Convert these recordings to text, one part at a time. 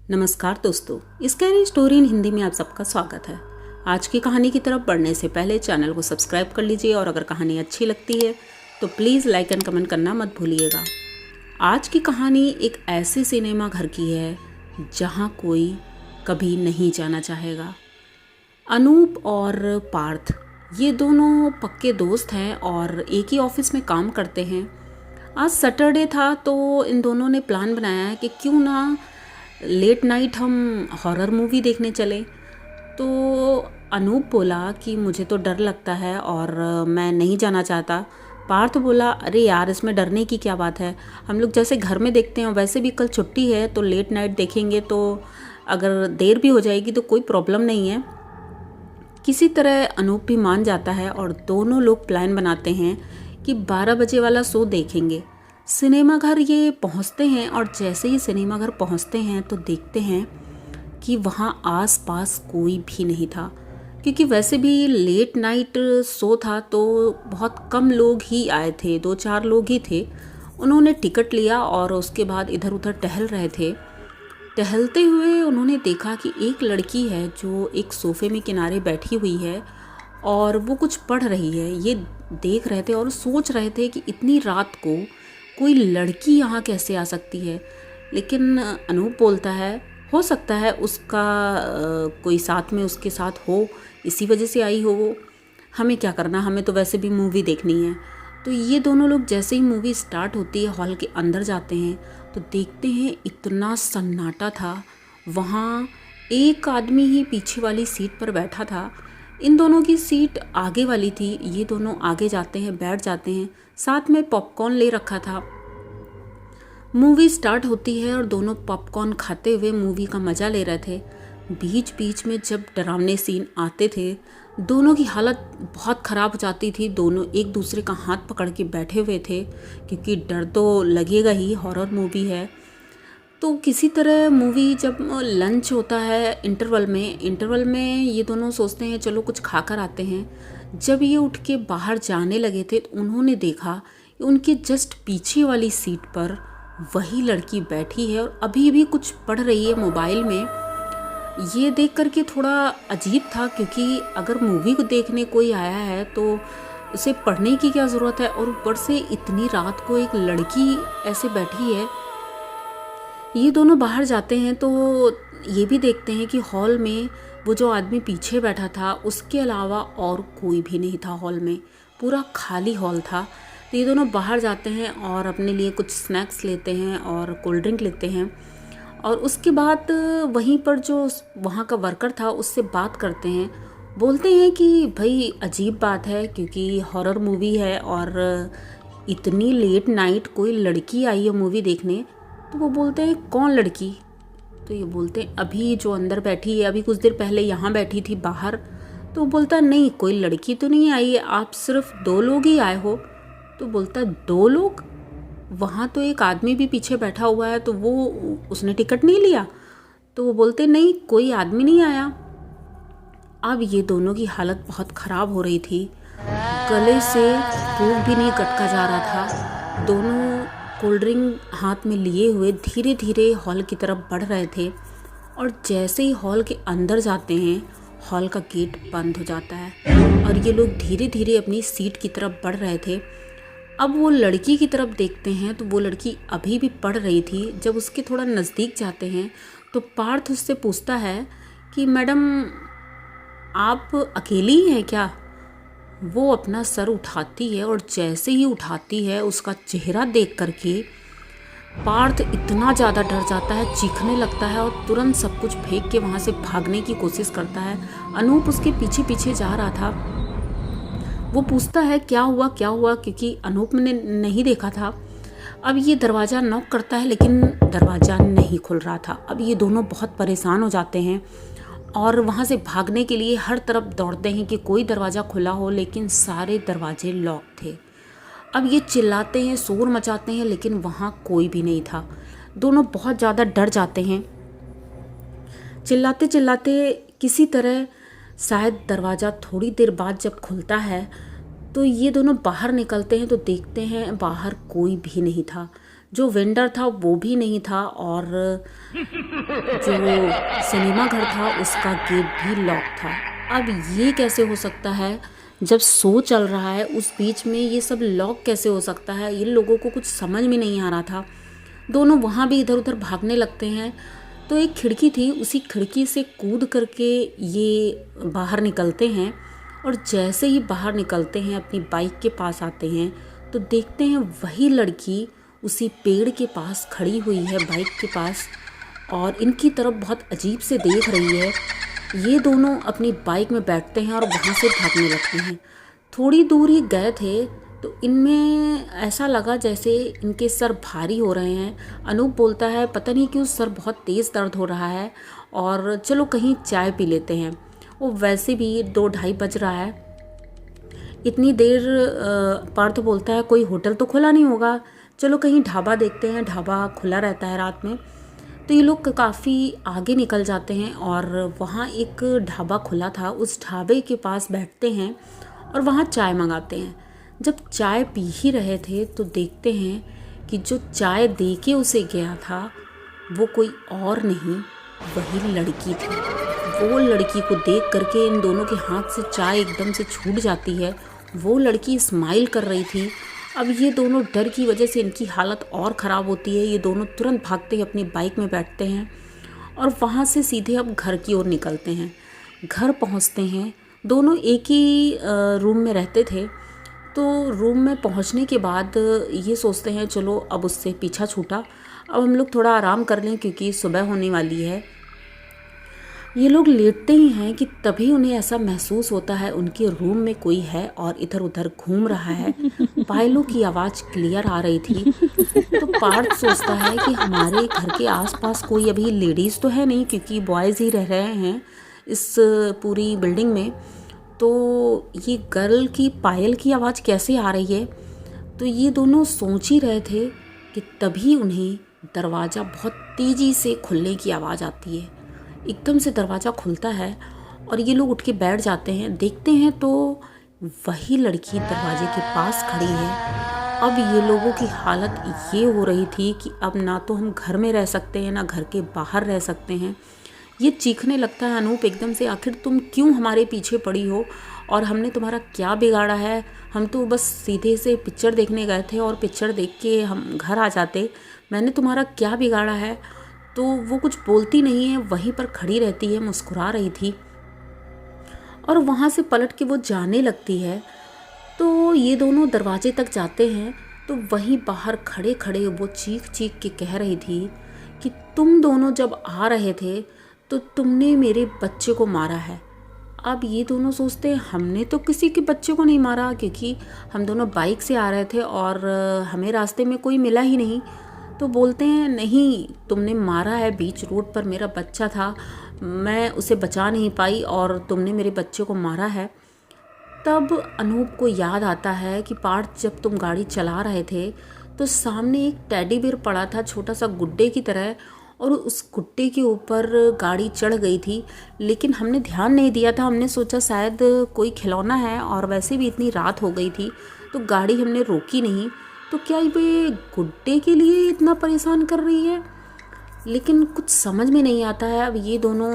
नमस्कार दोस्तों, scary story in Hindi में आप सबका स्वागत है। आज की कहानी की तरफ बढ़ने से पहले चैनल को सब्सक्राइब कर लीजिए और अगर कहानी अच्छी लगती है तो प्लीज़ लाइक एंड कमेंट करना मत भूलिएगा। आज की कहानी एक ऐसे सिनेमा घर की है जहां कोई कभी नहीं जाना चाहेगा। अनूप और पार्थ ये दोनों पक्के दोस्त हैं और एक ही ऑफिस में काम करते हैं। आज सैटरडे था तो इन दोनों ने प्लान बनाया है कि क्यों ना लेट नाइट हम हॉरर मूवी देखने चले। तो अनूप बोला कि मुझे तो डर लगता है और मैं नहीं जाना चाहता। पार्थ बोला, अरे यार इसमें डरने की क्या बात है, हम लोग जैसे घर में देखते हैं वैसे भी कल छुट्टी है तो लेट नाइट देखेंगे, तो अगर देर भी हो जाएगी तो कोई प्रॉब्लम नहीं है। किसी तरह अनूप भी मान जाता है और दोनों लोग प्लान बनाते हैं कि 12 बजे वाला शो देखेंगे। सिनेमा घर ये पहुंचते हैं और जैसे ही सिनेमा घर पहुंचते हैं तो देखते हैं कि वहां आसपास कोई भी नहीं था, क्योंकि वैसे भी लेट नाइट शो था तो बहुत कम लोग ही आए थे, 2-4 लोग ही थे। उन्होंने टिकट लिया और उसके बाद इधर उधर टहल रहे थे। टहलते हुए उन्होंने देखा कि एक लड़की है जो एक सोफे में किनारे बैठी हुई है और वो कुछ पढ़ रही है। ये देख रहे थे और सोच रहे थे कि इतनी रात को कोई लड़की यहाँ कैसे आ सकती है। लेकिन अनूप बोलता है हो सकता है उसका कोई साथ में उसके साथ हो, इसी वजह से आई हो वो। हमें क्या करना, हमें तो वैसे भी मूवी देखनी है। तो ये दोनों लोग जैसे ही मूवी स्टार्ट होती है हॉल के अंदर जाते हैं तो देखते हैं इतना सन्नाटा था। वहाँ एक आदमी ही पीछे वाली सीट पर बैठा था। इन दोनों की सीट आगे वाली थी। ये दोनों आगे जाते हैं, बैठ जाते हैं, साथ में पॉपकॉर्न ले रखा था। मूवी स्टार्ट होती है और दोनों पॉपकॉर्न खाते हुए मूवी का मज़ा ले रहे थे। बीच बीच में जब डरावने सीन आते थे दोनों की हालत बहुत ख़राब हो जाती थी। दोनों एक दूसरे का हाथ पकड़ के बैठे हुए थे क्योंकि डर तो लगेगा ही, हॉरर मूवी है। तो किसी तरह मूवी जब लंच होता है इंटरवल में ये दोनों सोचते हैं चलो कुछ खाकर आते हैं। जब ये उठ के बाहर जाने लगे थे तो उन्होंने देखा कि उनके जस्ट पीछे वाली सीट पर वही लड़की बैठी है और अभी भी कुछ पढ़ रही है मोबाइल में। ये देख करके थोड़ा अजीब था, क्योंकि अगर मूवी को देखने कोई आया है तो उसे पढ़ने की क्या ज़रूरत है, और ऊपर से इतनी रात को एक लड़की ऐसे बैठी है। ये दोनों बाहर जाते हैं तो ये भी देखते हैं कि हॉल में वो जो आदमी पीछे बैठा था उसके अलावा और कोई भी नहीं था हॉल में, पूरा खाली हॉल था। तो ये दोनों बाहर जाते हैं और अपने लिए कुछ स्नैक्स लेते हैं और कोल्ड ड्रिंक लेते हैं और उसके बाद वहीं पर जो वहाँ का वर्कर था उससे बात करते हैं। बोलते हैं कि भाई अजीब बात है, क्योंकि हॉरर मूवी है और इतनी लेट नाइट कोई लड़की आई है मूवी देखने। तो वो बोलते हैं कौन लड़की? तो ये बोलते हैं अभी जो अंदर बैठी है, अभी कुछ देर पहले यहाँ बैठी थी बाहर। तो वो बोलता नहीं, कोई लड़की तो नहीं आई है, आप सिर्फ 2 लोग ही आए हो। तो बोलता 2 लोग? वहाँ तो एक आदमी भी पीछे बैठा हुआ है, तो वो उसने टिकट नहीं लिया। तो वो बोलते नहीं, कोई आदमी नहीं आया। अब ये दोनों की हालत बहुत ख़राब हो रही थी, गले से फूंक भी नहीं कटका जा रहा था। दोनों कोल्ड ड्रिंक हाथ में लिए हुए धीरे धीरे हॉल की तरफ बढ़ रहे थे और जैसे ही हॉल के अंदर जाते हैं हॉल का गेट बंद हो जाता है और ये लोग धीरे धीरे अपनी सीट की तरफ बढ़ रहे थे। अब वो लड़की की तरफ देखते हैं तो वो लड़की अभी भी पढ़ रही थी। जब उसके थोड़ा नज़दीक जाते हैं तो पार्थ उससे पूछता है कि मैडम आप अकेली ही हैं क्या? वो अपना सर उठाती है और जैसे ही उठाती है उसका चेहरा देख करके पार्थ इतना ज़्यादा डर जाता है, चीखने लगता है और तुरंत सब कुछ फेंक के वहाँ से भागने की कोशिश करता है। अनूप उसके पीछे पीछे जा रहा था। वो पूछता है क्या हुआ क्या हुआ, क्योंकि अनूप ने नहीं देखा था। अब ये दरवाज़ा नॉक करता है लेकिन दरवाज़ा नहीं खुल रहा था। अब ये दोनों बहुत परेशान हो जाते हैं और वहाँ से भागने के लिए हर तरफ दौड़ते हैं कि कोई दरवाज़ा खुला हो, लेकिन सारे दरवाजे लॉक थे। अब ये चिल्लाते हैं, शोर मचाते हैं, लेकिन वहाँ कोई भी नहीं था। दोनों बहुत ज़्यादा डर जाते हैं। चिल्लाते चिल्लाते किसी तरह शायद दरवाज़ा थोड़ी देर बाद जब खुलता है तो ये दोनों बाहर निकलते हैं तो देखते हैं बाहर कोई भी नहीं था। जो वेंडर था वो भी नहीं था और जो सिनेमा घर था उसका गेट भी लॉक था। अब ये कैसे हो सकता है, जब शो चल रहा है उस बीच में ये सब लॉक कैसे हो सकता है? इन लोगों को कुछ समझ में नहीं आ रहा था। दोनों वहाँ भी इधर उधर भागने लगते हैं। तो एक खिड़की थी, उसी खिड़की से कूद करके ये बाहर निकलते हैं और जैसे ही बाहर निकलते हैं अपनी बाइक के पास आते हैं तो देखते हैं वही लड़की उसी पेड़ के पास खड़ी हुई है बाइक के पास और इनकी तरफ बहुत अजीब से देख रही है। ये दोनों अपनी बाइक में बैठते हैं और वहाँ से भागने लगते हैं। थोड़ी दूर ही गए थे तो इनमें ऐसा लगा जैसे इनके सर भारी हो रहे हैं। अनूप बोलता है पता नहीं क्यों सर बहुत तेज़ दर्द हो रहा है और चलो कहीं चाय पी लेते हैं। वो वैसे भी 2-2:30 बज रहा है। इतनी देर पार्थ बोलता है कोई होटल तो खुला नहीं होगा, चलो कहीं ढाबा देखते हैं, ढाबा खुला रहता है रात में। तो ये लोग काफ़ी आगे निकल जाते हैं और वहाँ एक ढाबा खुला था, उस ढाबे के पास बैठते हैं और वहाँ चाय मंगाते हैं। जब चाय पी ही रहे थे तो देखते हैं कि जो चाय दे के उसे गया था वो कोई और नहीं, वही लड़की थी। वो लड़की को देख करके इन दोनों के हाथ से चाय एकदम से छूट जाती है। वो लड़की स्माइल कर रही थी। अब ये दोनों डर की वजह से इनकी हालत और ख़राब होती है। ये दोनों तुरंत भागते ही अपनी बाइक में बैठते हैं और वहाँ से सीधे अब घर की ओर निकलते हैं। घर पहुँचते हैं, दोनों एक ही रूम में रहते थे। तो रूम में पहुँचने के बाद ये सोचते हैं चलो अब उससे पीछा छूटा, अब हम लोग थोड़ा आराम कर लें क्योंकि सुबह होने वाली है। ये लोग लेटते ही हैं कि तभी उन्हें ऐसा महसूस होता है उनके रूम में कोई है और इधर उधर घूम रहा है। पायलों की आवाज़ क्लियर आ रही थी। तो पार्थ सोचता है कि हमारे घर के आसपास कोई अभी लेडीज़ तो है नहीं क्योंकि बॉयज़ ही रह रहे हैं इस पूरी बिल्डिंग में। तो ये गर्ल की पायल की आवाज़ कैसे आ रही है? तो ये दोनों सोच ही रहे थे कि तभी उन्हें दरवाज़ा बहुत तेज़ी से खुलने की आवाज़ आती है। एकदम से दरवाज़ा खुलता है और ये लोग उठ के बैठ जाते हैं। देखते हैं तो वही लड़की दरवाजे के पास खड़ी है। अब ये लोगों की हालत ये हो रही थी कि अब ना तो हम घर में रह सकते हैं ना घर के बाहर रह सकते हैं। ये चीखने लगता है अनूप एकदम से, आखिर तुम क्यों हमारे पीछे पड़ी हो और हमने तुम्हारा क्या बिगाड़ा है? हम तो बस सीधे से पिक्चर देखने गए थे और पिक्चर देख के हम घर आ जाते, मैंने तुम्हारा क्या बिगाड़ा है? तो वो कुछ बोलती नहीं है, वहीं पर खड़ी रहती है, मुस्कुरा रही थी और वहाँ से पलट के वो जाने लगती है। तो ये दोनों दरवाजे तक जाते हैं तो वहीं बाहर खड़े खड़े वो चीख चीख के कह रही थी कि तुम दोनों जब आ रहे थे तो तुमने मेरे बच्चे को मारा है। अब ये दोनों सोचते हैं हमने तो किसी के बच्चे को नहीं मारा क्योंकि हम दोनों बाइक से आ रहे थे और हमें रास्ते में कोई मिला ही नहीं। तो बोलते हैं नहीं, तुमने मारा है, बीच रोड पर मेरा बच्चा था, मैं उसे बचा नहीं पाई और तुमने मेरे बच्चे को मारा है। तब अनूप को याद आता है कि पार्थ जब तुम गाड़ी चला रहे थे तो सामने एक टेडी बियर पड़ा था छोटा सा गुड्डे की तरह और उस गुड्डे के ऊपर गाड़ी चढ़ गई थी, लेकिन हमने ध्यान नहीं दिया था। हमने सोचा शायद कोई खिलौना है और वैसे भी इतनी रात हो गई थी तो गाड़ी हमने रोकी नहीं। तो क्या ये गुड्डे के लिए इतना परेशान कर रही है? लेकिन कुछ समझ में नहीं आता है। अब ये दोनों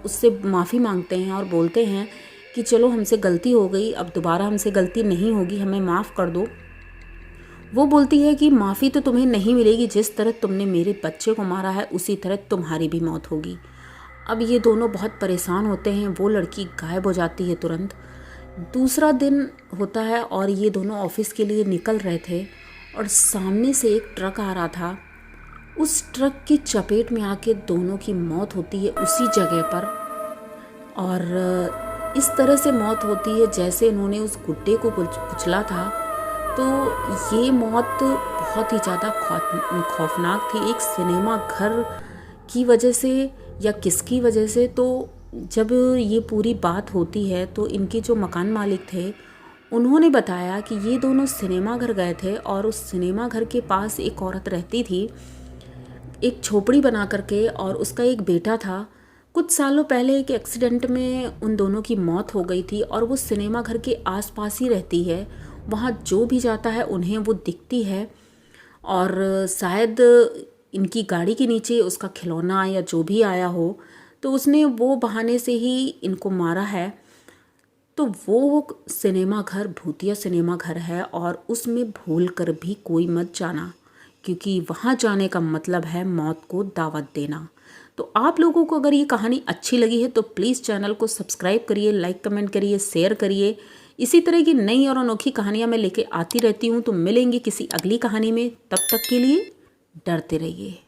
उससे माफ़ी मांगते हैं और बोलते हैं कि चलो हमसे गलती हो गई, अब दोबारा हमसे गलती नहीं होगी, हमें माफ़ कर दो। वो बोलती है कि माफ़ी तो तुम्हें नहीं मिलेगी, जिस तरह तुमने मेरे बच्चे को मारा है उसी तरह तुम्हारी भी मौत होगी। अब ये दोनों बहुत परेशान होते हैं। वो लड़की गायब हो जाती है तुरंत। दूसरा दिन होता है और ये दोनों ऑफिस के लिए निकल रहे थे और सामने से एक ट्रक आ रहा था। उस ट्रक की चपेट में आके दोनों की मौत होती है उसी जगह पर और इस तरह से मौत होती है जैसे इन्होंने उस गुड्डे को कुचला था। तो ये मौत बहुत ही ज़्यादा खौफनाक थी। एक सिनेमा घर की वजह से या किसकी वजह से, तो जब ये पूरी बात होती है तो इनके जो मकान मालिक थे उन्होंने बताया कि ये दोनों सिनेमा घर गए थे और उस सिनेमा घर के पास एक औरत रहती थी, एक झोपड़ी बना करके, और उसका एक बेटा था। कुछ सालों पहले एक एक्सीडेंट में उन दोनों की मौत हो गई थी और वो सिनेमा घर के आसपास ही रहती है। वहाँ जो भी जाता है उन्हें वो दिखती है और शायद इनकी गाड़ी के नीचे उसका खिलौना या जो भी आया हो, तो उसने वो बहाने से ही इनको मारा है। तो वो सिनेमा घर भूतिया सिनेमा घर है और उसमें भूल कर भी कोई मत जाना, क्योंकि वहाँ जाने का मतलब है मौत को दावत देना। तो आप लोगों को अगर ये कहानी अच्छी लगी है तो प्लीज़ चैनल को सब्सक्राइब करिए, लाइक कमेंट करिए, शेयर करिए। इसी तरह की नई और अनोखी कहानियाँ मैं लेके आती रहती हूँ। तो मिलेंगे किसी अगली कहानी में, तब तक के लिए डरते रहिए।